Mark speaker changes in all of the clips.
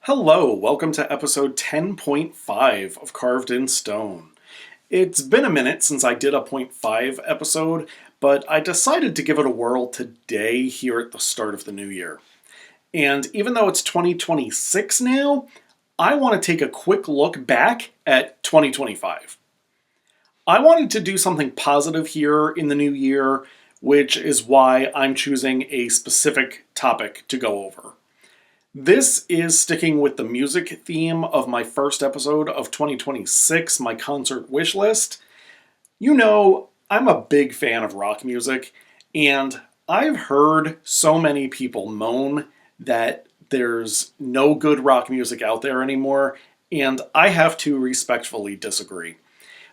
Speaker 1: Hello, welcome to episode 10.5 of Carved in Stone. It's been a minute since I did a point 5 episode, but I decided to give it a whirl today here at the start of the new year. And even though it's 2026 now, I want to take a quick look back at 2025. I wanted to do something positive here in the new year, which is why I'm choosing a specific topic to go over. This is sticking with the music theme of my first episode of 2026, my concert wish list. You know, I'm a big fan of rock music, and I've heard so many people moan that there's no good rock music out there anymore, and I have to respectfully disagree.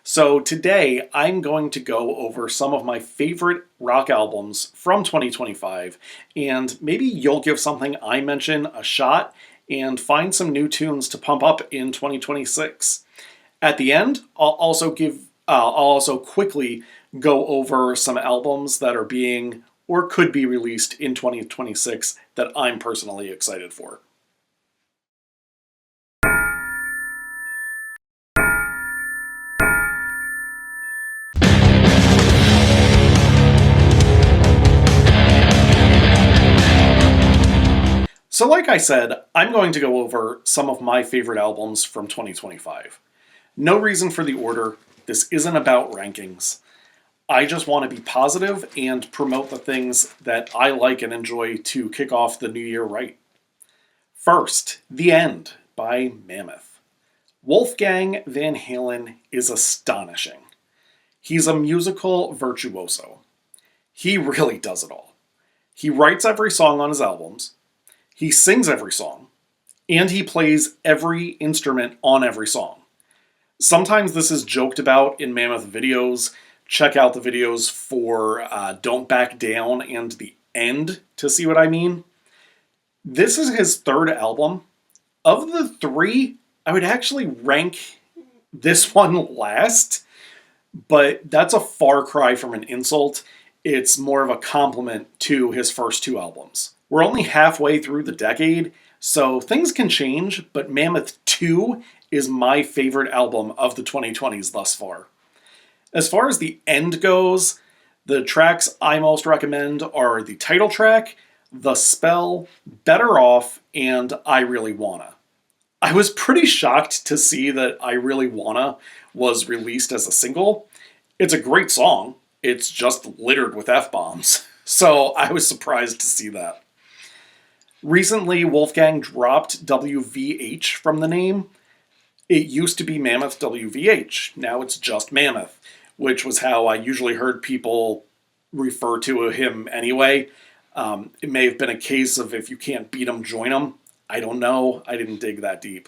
Speaker 1: So today I'm going to go over some of my favorite rock albums from 2025, and maybe you'll give something I mention a shot and find some new tunes to pump up in 2026. At the end, I'll also quickly go over some albums that are being or could be released in 2026 that I'm personally excited for. So like I said, I'm going to go over some of my favorite albums from 2025. No reason for the order. This isn't about rankings. I just want to be positive and promote the things that I like and enjoy to kick off the new year right. First, The End by Mammoth. Wolfgang Van Halen is astonishing. He's a musical virtuoso. He really does it all. He writes every song on his albums. He sings every song, and he plays every instrument on every song. Sometimes this is joked about in Mammoth videos. Check out the videos for Don't Back Down and The End to see what I mean. This is his third album. Of the three, I would actually rank this one last, but that's a far cry from an insult. It's more of a compliment to his first two albums. We're only halfway through the decade, so things can change, but Mammoth 2 is my favorite album of the 2020s thus far. As far as The End goes, the tracks I most recommend are the title track, The Spell, Better Off, and I Really Wanna. I was pretty shocked to see that I Really Wanna was released as a single. It's a great song, it's just littered with F-bombs, so I was surprised to see that. Recently, Wolfgang dropped WVH from the name. It used to be Mammoth WVH. Now it's just Mammoth, which was how I usually heard people refer to him anyway. It may have been a case of if you can't beat him, join him. I don't know. I didn't dig that deep.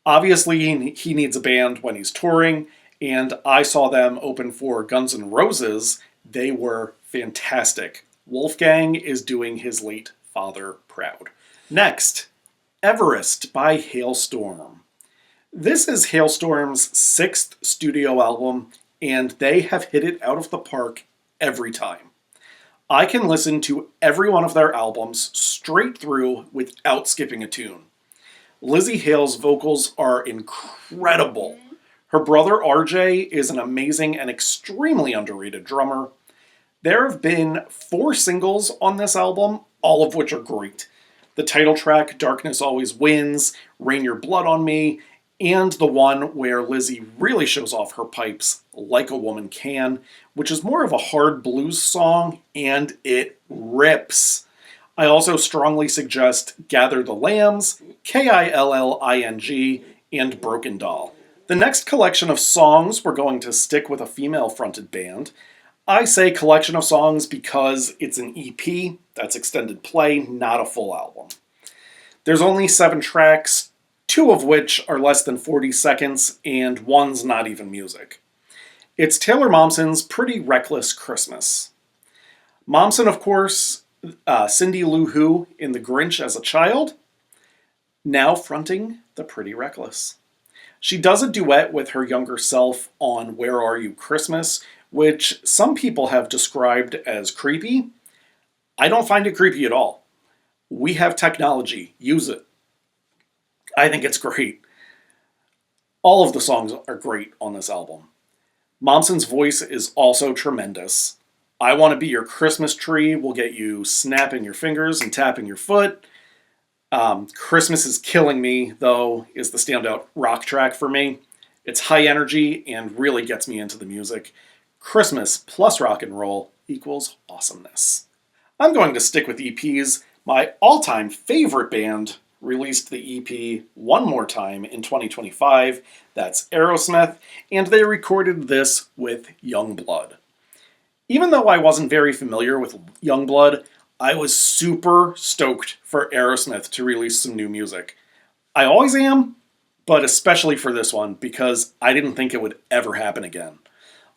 Speaker 1: Obviously, he needs a band when he's touring, and I saw them open for Guns N' Roses. They were fantastic. Wolfgang is doing his late father proud. Next, Everest by Halestorm. This is Halestorm's sixth studio album, and they have hit it out of the park every time. I can listen to every one of their albums straight through without skipping a tune. Lizzie Hale's vocals are incredible. Her brother RJ is an amazing and extremely underrated drummer. There have been 4 singles on this album, all of which are great. The title track, Darkness Always Wins, Rain Your Blood on Me, and the one where Lizzie really shows off her pipes, Like a Woman Can, which is more of a hard blues song, and it rips. I also strongly suggest Gather the Lambs, Killing, and Broken Doll. The next collection of songs, we're going to stick with a female-fronted band. I say collection of songs because it's an EP, that's extended play, not a full album. There's only 7 tracks, 2 of which are less than 40 seconds, and one's not even music. It's Taylor Momsen's Pretty Reckless Christmas. Momsen, of course, Cindy Lou Who in The Grinch as a child, now fronting The Pretty Reckless. She does a duet with her younger self on Where Are You Christmas, which some people have described as creepy. I don't find it creepy at all. We have technology. Use it. I think it's great. All of the songs are great on this album. Momsen's voice is also tremendous. I Want to Be Your Christmas Tree will get you snapping your fingers and tapping your foot. Christmas is Killing Me, though, is the standout rock track for me. It's high energy and really gets me into the music. Christmas plus rock and roll equals awesomeness. I'm going to stick with EPs. My all time favorite band released the EP one more time in 2025. That's Aerosmith, and they recorded this with Youngblood. Even though I wasn't very familiar with Youngblood, I was super stoked for Aerosmith to release some new music. I always am, but especially for this one because I didn't think it would ever happen again.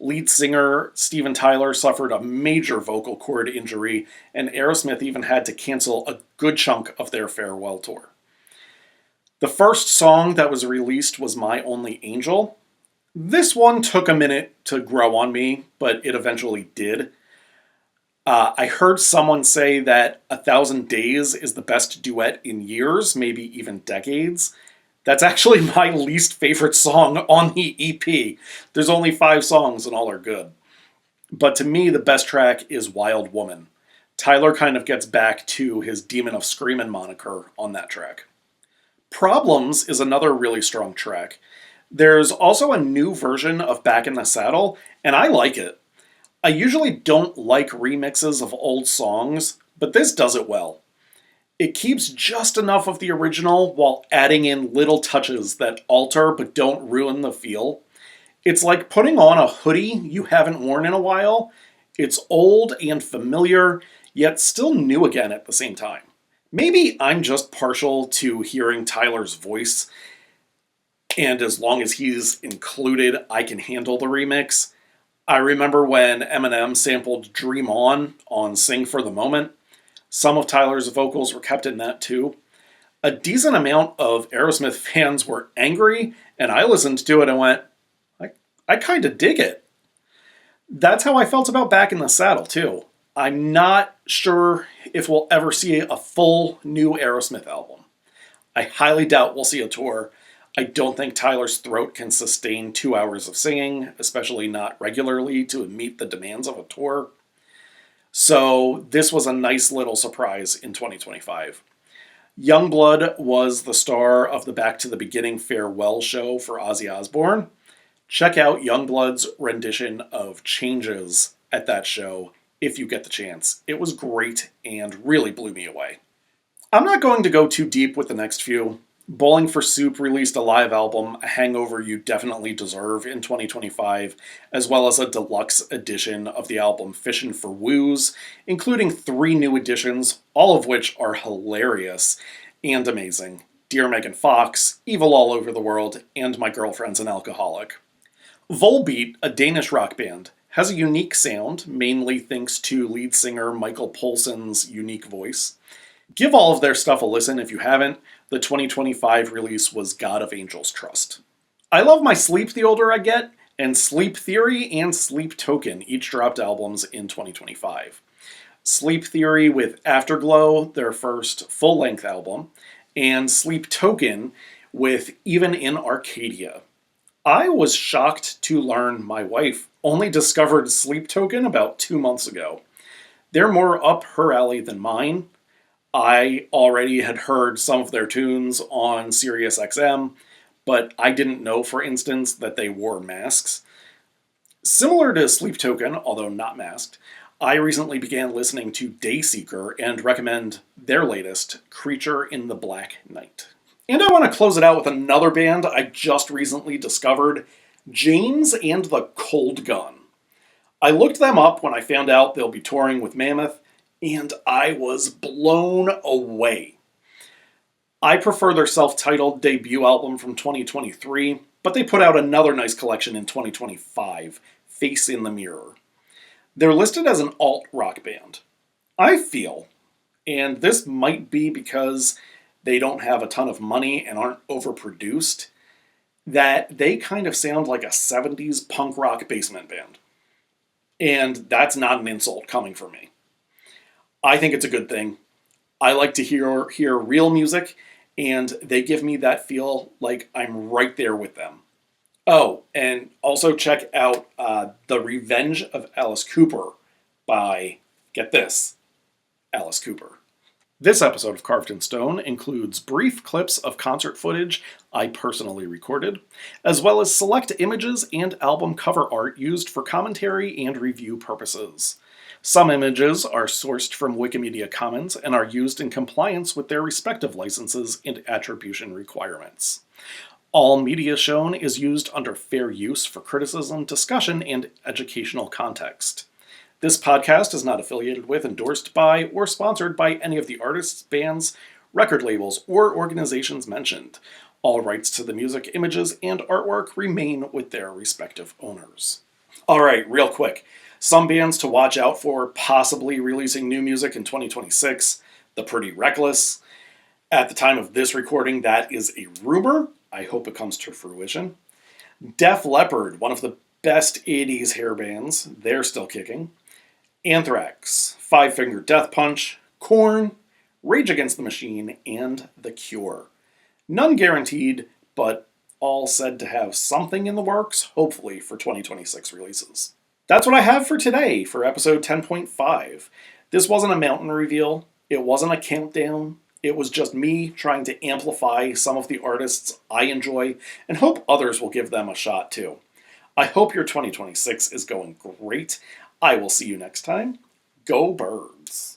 Speaker 1: Lead singer Steven Tyler suffered a major vocal cord injury, and Aerosmith even had to cancel a good chunk of their farewell tour. The first song that was released was My Only Angel. This one took a minute to grow on me, but it eventually did. I heard someone say that 1,000 Days is the best duet in years, maybe even decades. That's actually my least favorite song on the EP. There's only 5 songs and all are good. But to me, the best track is Wild Woman. Tyler kind of gets back to his Demon of Screamin' moniker on that track. Problems is another really strong track. There's also a new version of Back in the Saddle, and I like it. I usually don't like remixes of old songs, but this does it well. It keeps just enough of the original while adding in little touches that alter but don't ruin the feel. It's like putting on a hoodie you haven't worn in a while. It's old and familiar, yet still new again at the same time. Maybe I'm just partial to hearing Tyler's voice, and as long as he's included, I can handle the remix. I remember when Eminem sampled Dream On Sing for the Moment. Some of Tyler's vocals were kept in that too. A decent amount of Aerosmith fans were angry, and I listened to it and went, I kind of dig it. That's how I felt about Back in the Saddle too. I'm not sure if we'll ever see a full new Aerosmith album. I highly doubt we'll see a tour. I don't think Tyler's throat can sustain 2 hours of singing, especially not regularly to meet the demands of a tour. So this was a nice little surprise in 2025. Youngblood was the star of the Back to the Beginning farewell show for Ozzy Osbourne. Check out Youngblood's rendition of Changes at that show if you get the chance. It was great and really blew me away. I'm not going to go too deep with the next few. Bowling for Soup released a live album, A Hangover You Definitely Deserve, in 2025, as well as a deluxe edition of the album Fishin' for Woos, including 3 new editions, all of which are hilarious and amazing. Dear Megan Fox, Evil All Over the World, and My Girlfriend's an Alcoholic. Volbeat, a Danish rock band, has a unique sound, mainly thanks to lead singer Michael Poulsen's unique voice. Give all of their stuff a listen if you haven't. The 2025 release was God of Angels Trust. I love my Sleep the older I get, and Sleep Theory and Sleep Token each dropped albums in 2025. Sleep Theory with Afterglow, their first full-length album, and Sleep Token with Even in Arcadia. I was shocked to learn my wife only discovered Sleep Token about 2 months ago. They're more up her alley than mine. I already had heard some of their tunes on SiriusXM, but I didn't know, for instance, that they wore masks. Similar to Sleep Token, although not masked, I recently began listening to Dayseeker and recommend their latest, Creature in the Black Night. And I want to close it out with another band I just recently discovered, James and the Cold Gun. I looked them up when I found out they'll be touring with Mammoth, and I was blown away. I prefer their self-titled debut album from 2023, but they put out another nice collection in 2025, Face in the Mirror. They're listed as an alt-rock band. I feel, and this might be because they don't have a ton of money and aren't overproduced, that they kind of sound like a 70s punk rock basement band. And that's not an insult coming from me. I think it's a good thing. I like to hear real music, and they give me that feel like I'm right there with them. Oh, and also check out The Revenge of Alice Cooper by, get this, Alice Cooper. This episode of Carved in Stone includes brief clips of concert footage I personally recorded, as well as select images and album cover art used for commentary and review purposes. Some images are sourced from Wikimedia Commons and are used in compliance with their respective licenses and attribution requirements. All media shown is used under fair use for criticism, discussion, and educational context. This podcast is not affiliated with, endorsed by, or sponsored by any of the artists, bands, record labels, or organizations mentioned. All rights to the music, images, and artwork remain with their respective owners. Alright, real quick. Some bands to watch out for possibly releasing new music in 2026. The Pretty Reckless. At the time of this recording, that is a rumor. I hope it comes to fruition. Def Leppard, one of the best 80s hair bands. They're still kicking. Anthrax, Five Finger Death Punch, Korn, Rage Against the Machine, and The Cure. None guaranteed, but all said to have something in the works, hopefully for 2026 releases. That's what I have for today for episode 10.5. This wasn't a mountain reveal, it wasn't a countdown, it was just me trying to amplify some of the artists I enjoy and hope others will give them a shot too. I hope your 2026 is going great. I will see you next time. Go Birds!